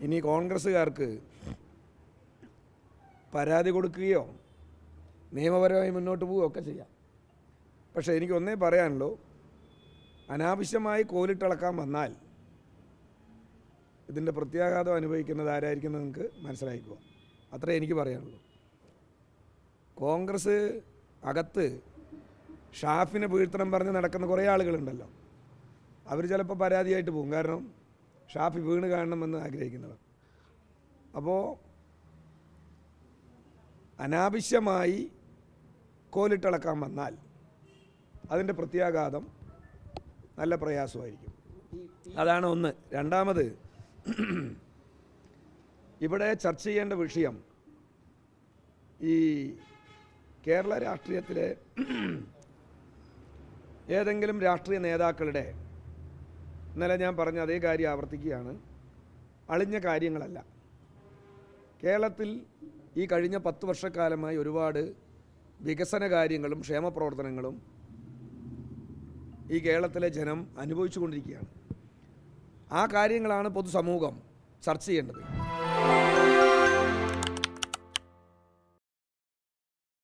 ഇനി കോൺഗ്രസ്സുകാർക്ക് പരാതി കൊടുക്കുകയോ നിയമപരമായി മുന്നോട്ട് പോവുകയോ ഒക്കെ ചെയ്യാം. പക്ഷേ എനിക്കൊന്നേ പറയാനുള്ളൂ, അനാവശ്യമായി കോലിട്ടിളക്കാൻ വന്നാൽ ഇതിൻ്റെ പ്രത്യാഘാതം അനുഭവിക്കുന്നത് ആരായിരിക്കുന്നത് നിങ്ങൾക്ക് മനസ്സിലാക്കുക. അത്രേ എനിക്ക് പറയാനുള്ളൂ. കോൺഗ്രസ് അകത്ത് ഷാഫിനെ വീഴ്ത്തണം പറഞ്ഞ് നടക്കുന്ന കുറേ ആളുകളുണ്ടല്ലോ, അവർ ചിലപ്പോൾ പരാതിയായിട്ട് പോകും. കാരണം ഷാഫി വീണ് കാണണമെന്ന് ആഗ്രഹിക്കുന്നവർ. അപ്പോൾ അനാവശ്യമായി കോലിട്ടിളക്കാൻ വന്നാൽ അതിൻ്റെ പ്രത്യാഘാതം നല്ല പ്രയാസമായിരിക്കും. അതാണ് ഒന്ന്. രണ്ടാമത്, ഇവിടെ ചർച്ച ചെയ്യേണ്ട വിഷയം ഈ കേരള രാഷ്ട്രീയത്തിലെ ഏതെങ്കിലും രാഷ്ട്രീയ നേതാക്കളുടെ, ഇന്നലെ ഞാൻ പറഞ്ഞ അതേ കാര്യം ആവർത്തിക്കുകയാണ്, അളിഞ്ഞ കാര്യങ്ങളല്ല. കേരളത്തിൽ ഈ കഴിഞ്ഞ 10 വർഷക്കാലമായി ഒരുപാട് വികസന കാര്യങ്ങളും ക്ഷേമപ്രവർത്തനങ്ങളും ഈ കേരളത്തിലെ ജനം അനുഭവിച്ചു കൊണ്ടിരിക്കുകയാണ്. ആ കാര്യങ്ങളാണ് പൊതുസമൂഹം ചർച്ച ചെയ്യേണ്ടത്.